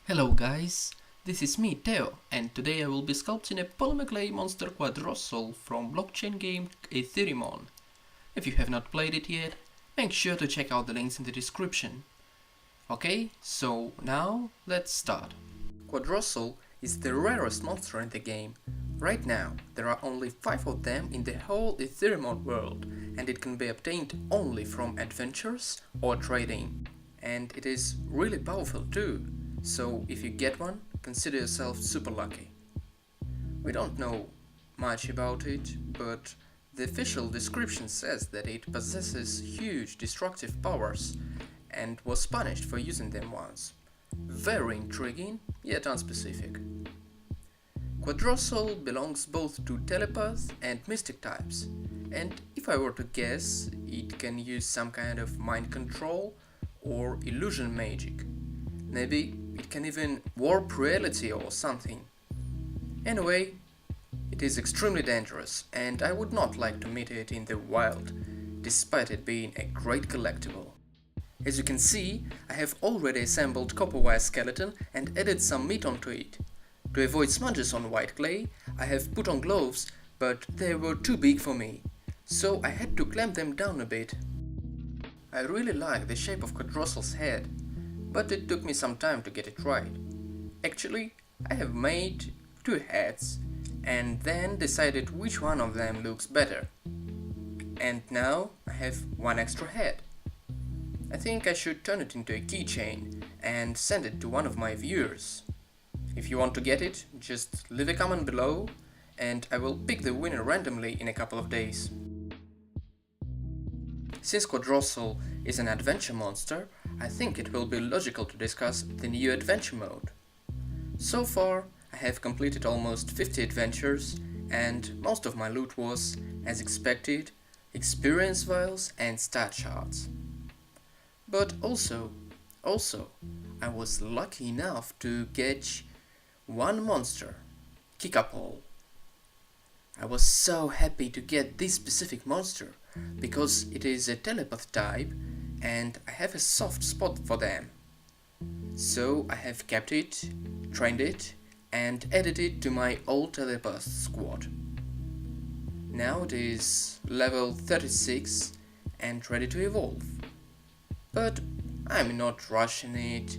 Hello guys, this is me Theo, and today I will be sculpting a polymer clay monster Quadrossal from blockchain game Etheremon. If you have not played it yet, make sure to check out the links in the description. Okay, so now let's start. Quadrossal is the rarest monster in the game. Right now, there are only 5 of them in the whole Etheremon world, and it can be obtained only from adventures or trading. And it is really powerful too. So if you get one, consider yourself super lucky. We don't know much about it, but the official description says that it possesses huge destructive powers and was punished for using them once. Very intriguing, yet unspecific. Quadrossal belongs both to telepath and mystic types, and if I were to guess, it can use some kind of mind control or illusion magic. Maybe it can even warp reality or something. Anyway, it is extremely dangerous, and I would not like to meet it in the wild, despite it being a great collectible. As you can see, I have already assembled copper wire skeleton and added some meat onto it. To avoid smudges on white clay, I have put on gloves, but they were too big for me, so I had to clamp them down a bit. I really like the shape of Quadrossal's head, but it took me some time to get it right. Actually, I have made 2 heads and then decided which one of them looks better. And now I have 1 extra head. I think I should turn it into a keychain and send it to one of my viewers. If you want to get it, just leave a comment below and I will pick the winner randomly in a couple of days. Since Quadrossal is an adventure monster, I think it will be logical to discuss the new adventure mode. So far, I have completed almost 50 adventures, and most of my loot was, as expected, experience vials and stat shards. But also, I was lucky enough to catch one monster, Kickapole. I was so happy to get this specific monster, because it is a telepath type and I have a soft spot for them. So I have kept it, trained it and added it to my old telepath squad. Now it is level 36 and ready to evolve. But I'm not rushing it,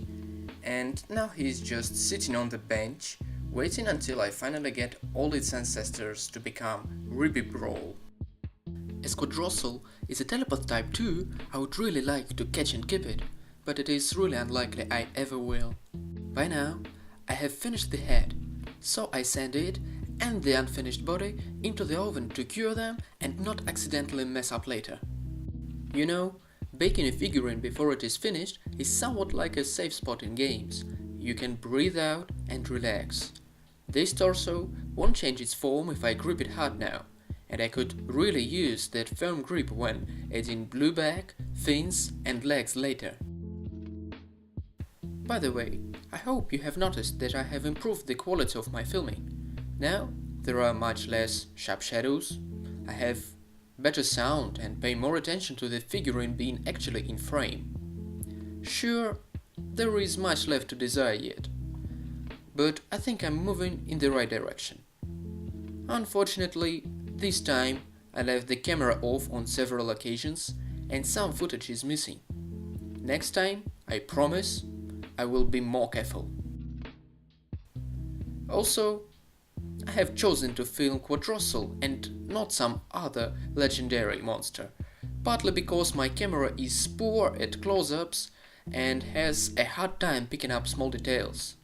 and now he's just sitting on the bench waiting until I finally get all its ancestors to become Ruby Brawl. As Quadrossal is a telepath type too, I would really like to catch and keep it, but it is really unlikely I ever will. By now, I have finished the head, so I send it and the unfinished body into the oven to cure them and not accidentally mess up later. You know, baking a figurine before it is finished is somewhat like a safe spot in games. You can breathe out and relax. This torso won't change its form if I grip it hard now, and I could really use that firm grip when adding blue back, fins and legs later. By the way, I hope you have noticed that I have improved the quality of my filming. Now there are much less sharp shadows, I have better sound and pay more attention to the figurine being actually in frame. Sure, there is much left to desire yet, but I think I'm moving in the right direction. Unfortunately, this time I left the camera off on several occasions and some footage is missing. Next time, I promise, I will be more careful. Also, I have chosen to film Quadrossal and not some other legendary monster, partly because my camera is poor at close-ups and has a hard time picking up small details.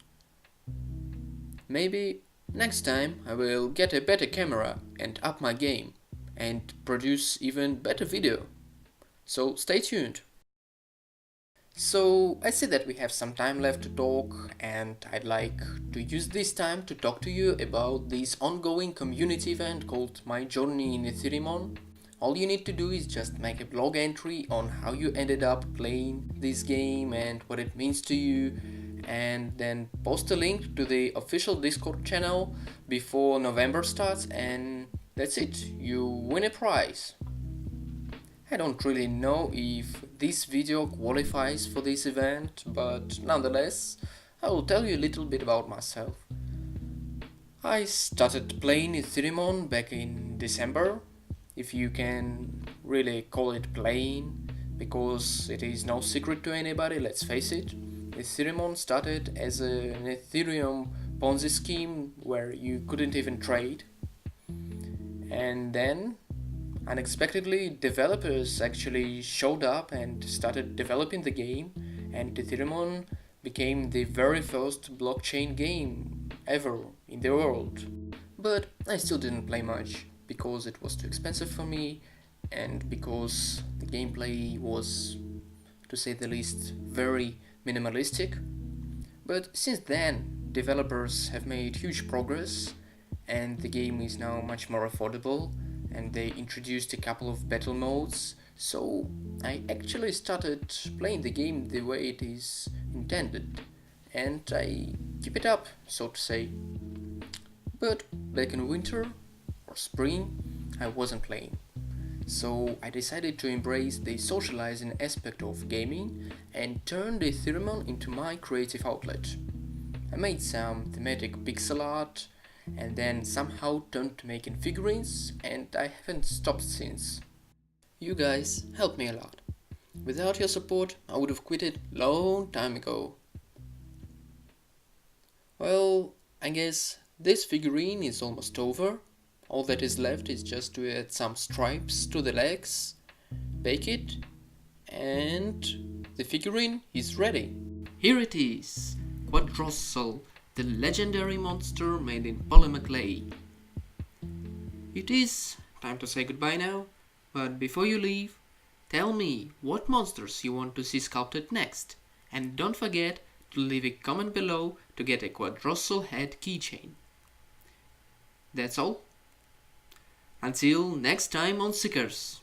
Maybe next time I will get a better camera and up my game and produce even better video. So stay tuned. So I see that we have some time left to talk, and I'd like to use this time to talk to you about this ongoing community event called My Journey in Etheremon. All you need to do is just make a blog entry on how you ended up playing this game and what it means to you, and then post a link to the official Discord channel before November starts, and that's it, you win a prize. I don't really know if this video qualifies for this event, but nonetheless, I will tell you a little bit about myself. I started playing Etheremon back in December, if you can really call it playing, because it is no secret to anybody, let's face it. Etheremon started as an Ethereum Ponzi scheme where you couldn't even trade, and then unexpectedly developers actually showed up and started developing the game, and Etheremon became the very first blockchain game ever in the world. But I still didn't play much because it was too expensive for me and because the gameplay was, to say the least, very minimalistic. But since then, developers have made huge progress and the game is now much more affordable, and they introduced a couple of battle modes, so I actually started playing the game the way it is intended, and I keep it up, so to say. But back in winter or spring, I wasn't playing. So I decided to embrace the socializing aspect of gaming and turned Etheremon into my creative outlet. I made some thematic pixel art and then somehow turned to making figurines, and I haven't stopped since. You guys helped me a lot. Without your support, I would have quit it long time ago. Well, I guess this figurine is almost over. All that is left is just to add some stripes to the legs, bake it, and the figurine is ready. Here it is, Quadrossal, the legendary monster made in polymer clay. It is time to say goodbye now, but before you leave, tell me what monsters you want to see sculpted next, and don't forget to leave a comment below to get a Quadrossal head keychain. That's all. Until next time on Seekers.